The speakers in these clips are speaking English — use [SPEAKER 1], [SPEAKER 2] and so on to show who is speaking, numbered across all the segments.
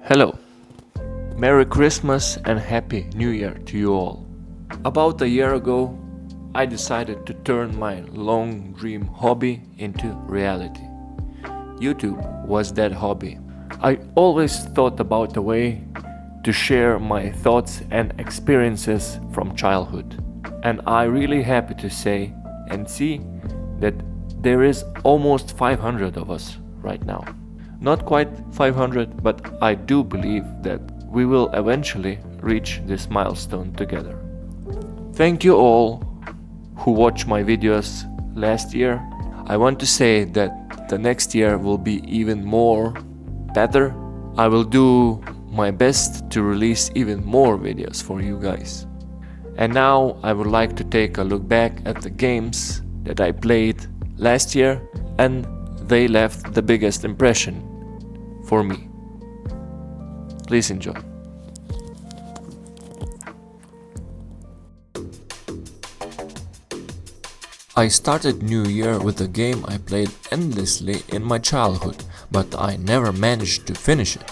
[SPEAKER 1] Hello, Merry Christmas and Happy New Year to you all. About a year ago, I decided to turn my long dream hobby into reality. YouTube was that hobby. I always thought about a way to share my thoughts and experiences from childhood. And I'm really happy to say and see that there is almost 500 of us right now. Not quite 500, but I do believe that we will eventually reach this milestone together. Thank you all who watched my videos last year. I want to say that the next year will be even more better. I will do my best to release even more videos for you guys. And now I would like to take a look back at the games that I played last year, and they left the biggest impression for me. Please enjoy. I started New Year with a game I played endlessly in my childhood, but I never managed to finish it.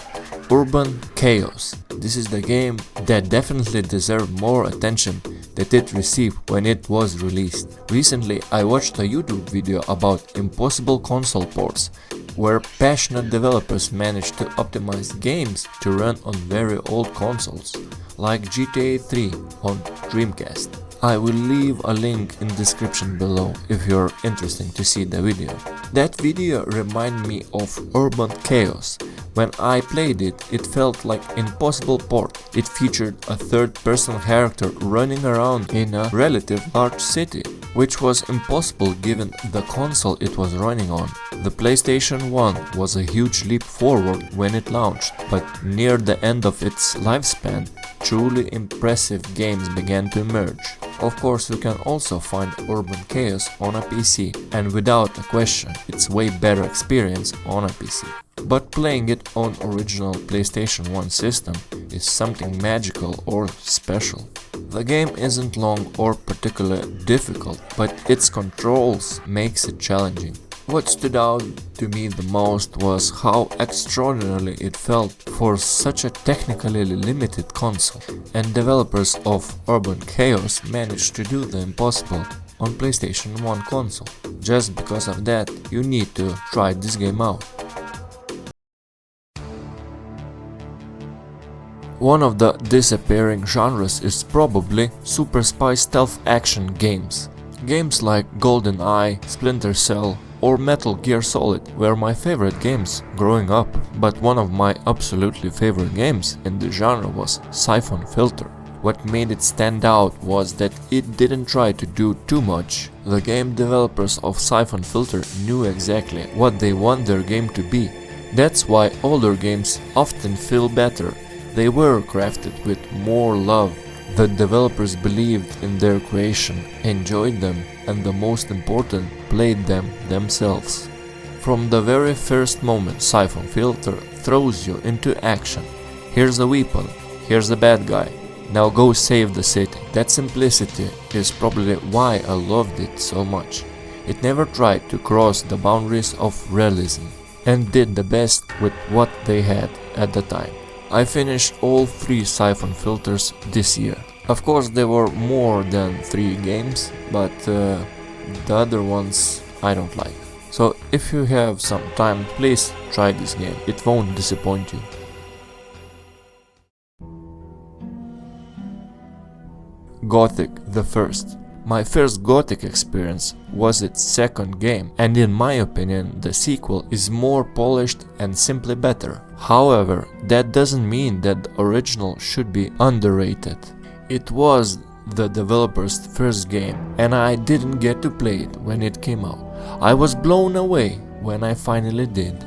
[SPEAKER 1] Urban Chaos. This is the game that definitely deserved more attention that it received when it was released. Recently I watched a YouTube video about impossible console ports, where passionate developers managed to optimize games to run on very old consoles, like GTA 3 on Dreamcast. I will leave a link in the description below if you're interested to see the video. That video reminded me of Urban Chaos. When I played it, it felt like impossible port. It featured a third-person character running around in a relatively large city, which was impossible given the console it was running on. The PlayStation 1 was a huge leap forward when it launched, but near the end of its lifespan, truly impressive games began to emerge. Of course, you can also find Urban Chaos on a PC, and without a question, it's way better experience on a PC. But playing it on original PlayStation 1 system is something magical or special. The game isn't long or particularly difficult, but its controls makes it challenging. What stood out to me the most was how extraordinarily it felt for such a technically limited console, and developers of Urban Chaos managed to do the impossible on PlayStation 1 console. Just because of that, you need to try this game out. One of the disappearing genres is probably super spy stealth action games. Games like GoldenEye, Splinter Cell or Metal Gear Solid were my favorite games growing up, but one of my absolutely favorite games in the genre was Siphon Filter. What made it stand out was that it didn't try to do too much. The game developers of Siphon Filter knew exactly what they want their game to be. That's why older games often feel better. They were crafted with more love. The developers believed in their creation, enjoyed them, and the most important, played them themselves. From the very first moment, Siphon Filter throws you into action. Here's a weapon, here's a bad guy, now go save the city. That simplicity is probably why I loved it so much. It never tried to cross the boundaries of realism, and did the best with what they had at the time. I finished all 3 Siphon Filters this year. Of course there were more than 3 games, but the other ones I don't like. So if you have some time, please try this game, it won't disappoint you. Gothic the First. My first Gothic experience was its second game, and in my opinion the sequel is more polished and simply better. However, that doesn't mean that the original should be underrated. It was the developer's first game, and I didn't get to play it when it came out. I was blown away when I finally did.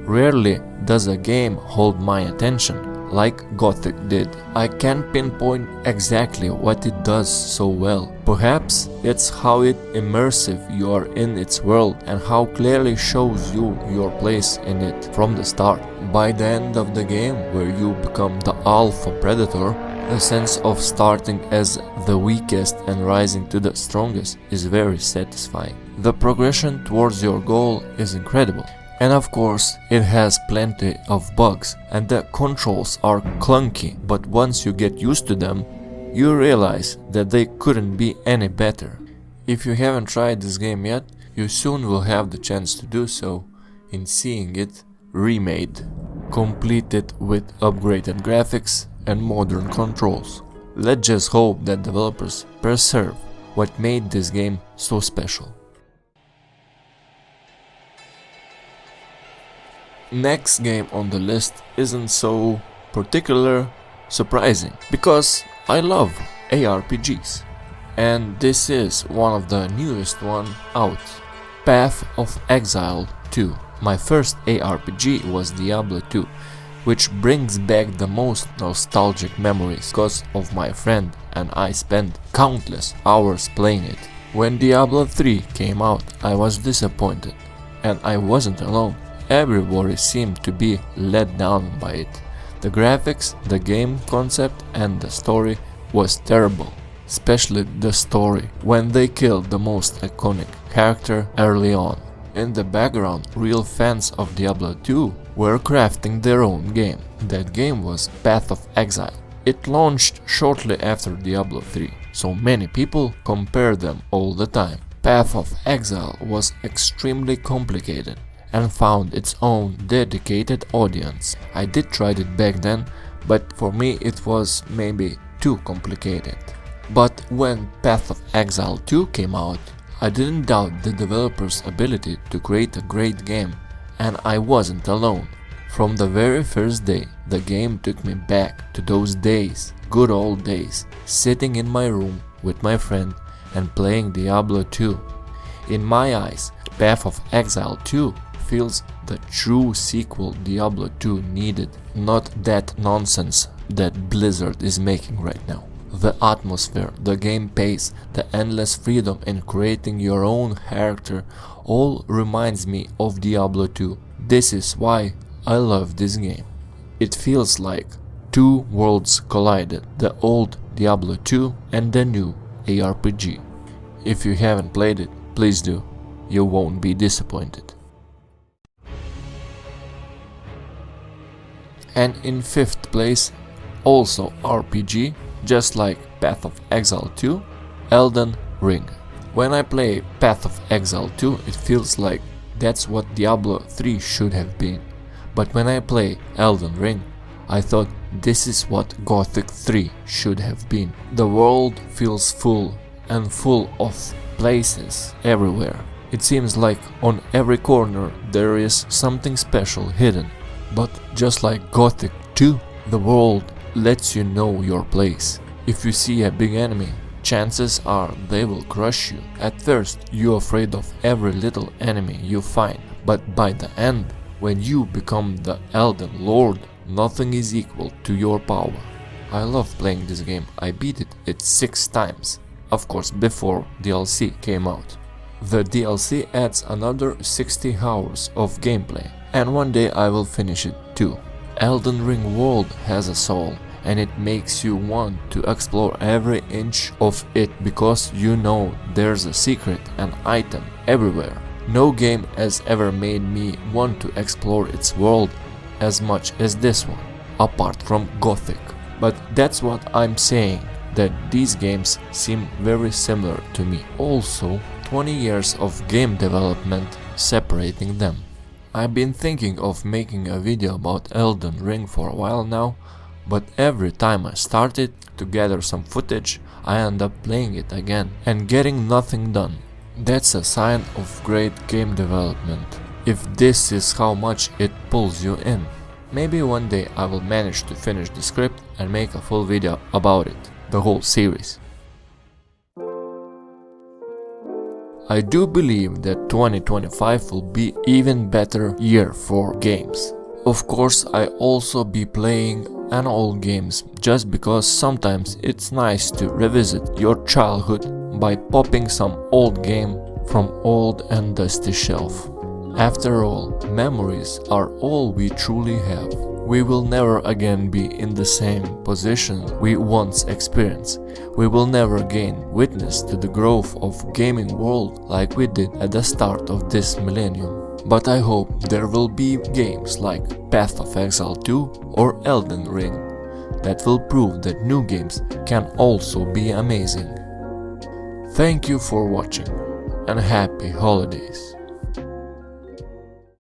[SPEAKER 1] Rarely does a game hold my attention like Gothic did. I can't pinpoint exactly what it does so well. Perhaps it's how immersive you are in its world and how clearly shows you your place in it from the start. By the end of the game, where you become the alpha predator, the sense of starting as the weakest and rising to the strongest is very satisfying. The progression towards your goal is incredible. And of course, it has plenty of bugs and the controls are clunky, but once you get used to them, you realize that they couldn't be any better. If you haven't tried this game yet, you soon will have the chance to do so in seeing it remade, completed with upgraded graphics and modern controls. Let's just hope that developers preserve what made this game so special. Next game on the list isn't so particular surprising, because I love ARPGs. And this is one of the newest one out. Path of Exile 2. My first ARPG was Diablo II, which brings back the most nostalgic memories because of my friend and I spent countless hours playing it. When Diablo 3 came out, I was disappointed, and I wasn't alone. Everybody seemed to be let down by it. The graphics, the game concept and the story was terrible. Especially the story, when they killed the most iconic character early on. In the background, real fans of Diablo 2 were crafting their own game. That game was Path of Exile. It launched shortly after Diablo 3, so many people compare them all the time. Path of Exile was extremely complicated and found its own dedicated audience. I did try it back then, but for me it was maybe too complicated. But when Path of Exile 2 came out, I didn't doubt the developer's ability to create a great game, and I wasn't alone. From the very first day, the game took me back to those days, good old days, sitting in my room with my friend and playing Diablo 2. In my eyes, Path of Exile 2 feels the true sequel Diablo 2 needed, not that nonsense that Blizzard is making right now. The atmosphere, the game pace, the endless freedom in creating your own character all reminds me of Diablo 2. This is why I love this game. It feels like two worlds collided, the old Diablo 2 and the new ARPG. If you haven't played it, please do. You won't be disappointed. And in 5th place, also RPG, just like Path of Exile 2, Elden Ring. When I play Path of Exile 2, it feels like that's what Diablo 3 should have been. But when I play Elden Ring, I thought this is what Gothic 3 should have been. The world feels full and full of places everywhere. It seems like on every corner there is something special hidden. But just like Gothic 2, the world lets you know your place. If you see a big enemy, chances are they will crush you. At first, you're afraid of every little enemy you find, but by the end, when you become the Elden Lord, nothing is equal to your power. I love playing this game. I beat it 6 times, of course before DLC came out. The DLC adds another 60 hours of gameplay, and one day I will finish it too. Elden Ring world has a soul, and it makes you want to explore every inch of it because you know there's a secret and item everywhere. No game has ever made me want to explore its world as much as this one, apart from Gothic. But that's what I'm saying, that these games seem very similar to me. Also, 20 years of game development separating them. I've been thinking of making a video about Elden Ring for a while now, but every time I started to gather some footage, I end up playing it again and getting nothing done. That's a sign of great game development, if this is how much it pulls you in. Maybe one day I will manage to finish the script and make a full video about it, the whole series. I do believe that 2025 will be even better year for games. Of course, I also be playing an old games just because sometimes it's nice to revisit your childhood by popping some old game from old and dusty shelf. After all, memories are all we truly have. We will never again be in the same position we once experienced. We will never gain witness to the growth of gaming world like we did at the start of this millennium. But I hope there will be games like Path of Exile 2 or Elden Ring that will prove that new games can also be amazing. Thank you for watching and happy holidays!